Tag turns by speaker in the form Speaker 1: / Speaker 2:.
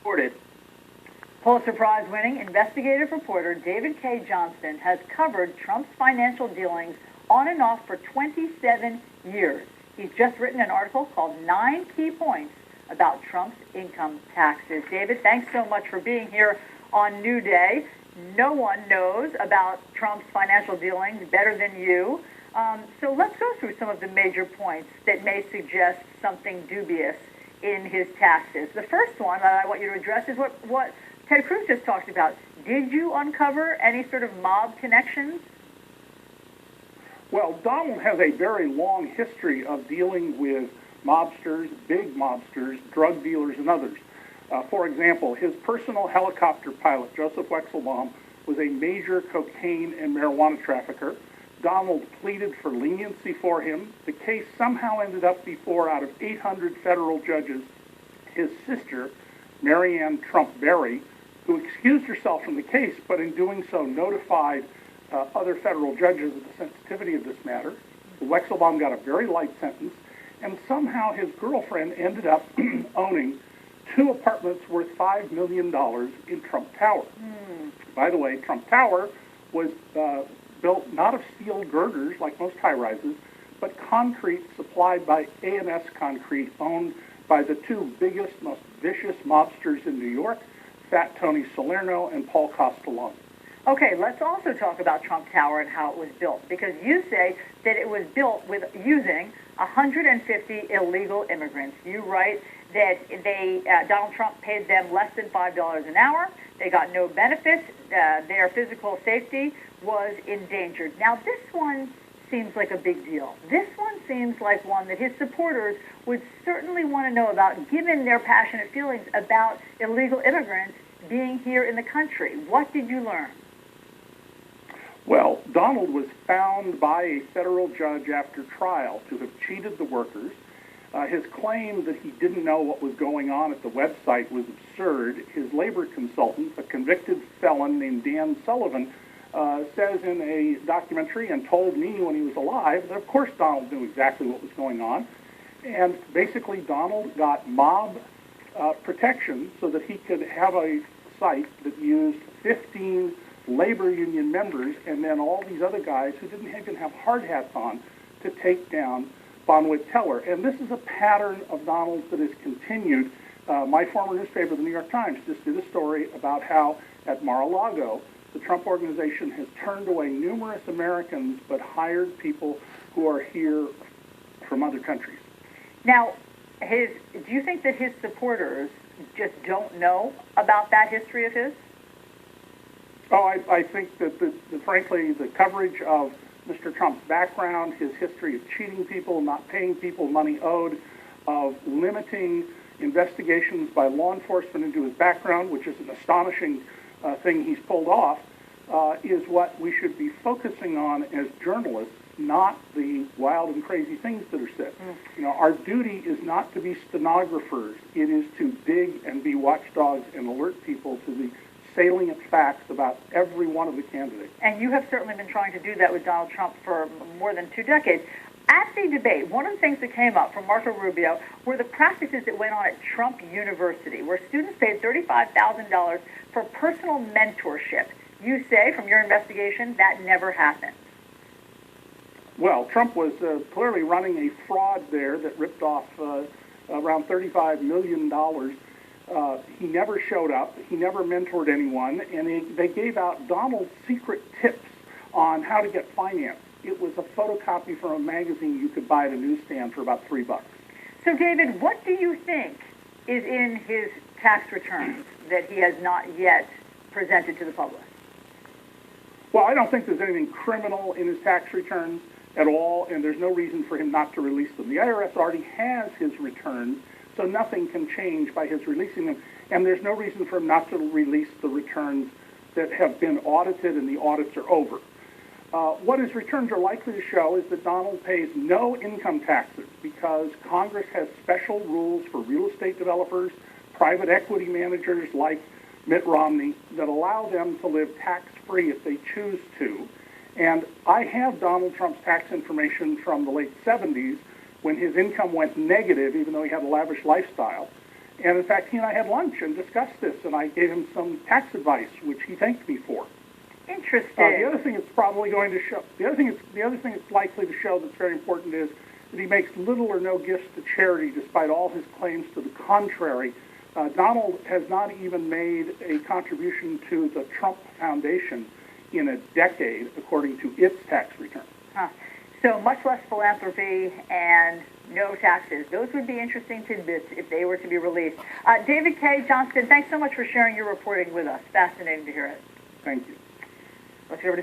Speaker 1: Reported. Pulitzer Prize-winning investigative reporter David Cay Johnston has covered Trump's financial dealings on and off for 27 years. He's just written an article called 9 Key Points about Trump's income taxes. David, thanks so much for being here on New Day. No one knows about Trump's financial dealings better than you. So let's go through some of the major points that may suggest something dubious in his taxes. The first one that I want you to address is what Ted Cruz just talked about. Did you uncover any sort of mob connections?
Speaker 2: Well, Donald has a very long history of dealing with mobsters, big mobsters, drug dealers, and others. For example, his personal helicopter pilot, Joseph Wexelbaum, was a major cocaine and marijuana trafficker. Donald pleaded for leniency for him. The case somehow ended up before, out of 800 federal judges, his sister, Marianne Trump Berry, who excused herself from the case, but in doing so notified other federal judges of the sensitivity of this matter. Wexelbaum got a very light sentence, and somehow his girlfriend ended up owning 2 apartments worth $5 million in Trump Tower. By the way, Trump Tower was built not of steel girders like most high-rises, but concrete supplied by A&S Concrete, owned by the 2 biggest, most vicious mobsters in New York, Fat Tony Salerno and Paul Castellano.
Speaker 1: Okay, let's also talk about Trump Tower and how it was built, because you say that it was built with using 150 illegal immigrants. You write that Donald Trump paid them less than $5 an hour. They got no benefits. Their physical safety was endangered. Now, this one seems like a big deal. This one seems like one that his supporters would certainly want to know about, given their passionate feelings about illegal immigrants being here in the country. What did you learn?
Speaker 2: Well, Donald was found by a federal judge after trial to have cheated the workers. His claim that he didn't know what was going on at the website was absurd. His labor consultant, a convicted felon named Dan Sullivan, says in a documentary and told me when he was alive that, of course, Donald knew exactly what was going on. And basically, Donald got mob protection so that he could have a site that used 15 labor union members and then all these other guys who didn't even have hard hats on to take down Bonwit Teller. And this is a pattern of Donald's that has continued. My former newspaper, the New York Times, just did a story about how at Mar-a-Lago, the Trump organization has turned away numerous Americans but hired people who are here from other countries.
Speaker 1: Now, do you think that his supporters just don't know about that history of his?
Speaker 2: Oh, I think that, frankly, the coverage of Mr. Trump's background, his history of cheating people, not paying people money owed, of limiting investigations by law enforcement into his background, which is an astonishing thing he's pulled off, is what we should be focusing on as journalists, not the wild and crazy things that are said. You know, our duty is not to be stenographers. It is to dig and be watchdogs and alert people to the salient facts about every one of the candidates.
Speaker 1: And you have certainly been trying to do that with Donald Trump for more than 2 decades. At the debate, one of the things that came up from Marco Rubio were the practices that went on at Trump University, where students paid $35,000 for personal mentorship. You say, from your investigation, that never happened.
Speaker 2: Well, Trump was clearly running a fraud there that ripped off around $35 million. He never showed up. He never mentored anyone. And they gave out Donald's secret tips on how to get finance. It was a photocopy from a magazine you could buy at a newsstand for about $3.
Speaker 1: So, David, what do you think is in his tax returns that he has not yet presented to the public?
Speaker 2: Well, I don't think there's anything criminal in his tax returns at all, and there's no reason for him not to release them. The IRS already has his returns, so nothing can change by his releasing them, and there's no reason for him not to release the returns that have been audited and the audits are over. What his returns are likely to show is that Donald pays no income taxes because Congress has special rules for real estate developers, private equity managers like Mitt Romney that allow them to live tax-free if they choose to. And I have Donald Trump's tax information from the late 70s when his income went negative, even though he had a lavish lifestyle. And in fact, he and I had lunch and discussed this, and I gave him some tax advice, which he thanked me for.
Speaker 1: Interesting.
Speaker 2: The other thing it's probably going to show, the other thing it's likely to show that's very important is that he makes little or no gifts to charity, despite all his claims to the contrary. Donald has not even made a contribution to the Trump Foundation in a decade, according to its tax return.
Speaker 1: Huh. So much less philanthropy and no taxes. Those would be interesting tidbits if they were to be released. David K. Johnston, thanks so much for sharing your reporting with us. Fascinating to hear it.
Speaker 2: Thank you.
Speaker 1: Let's go over to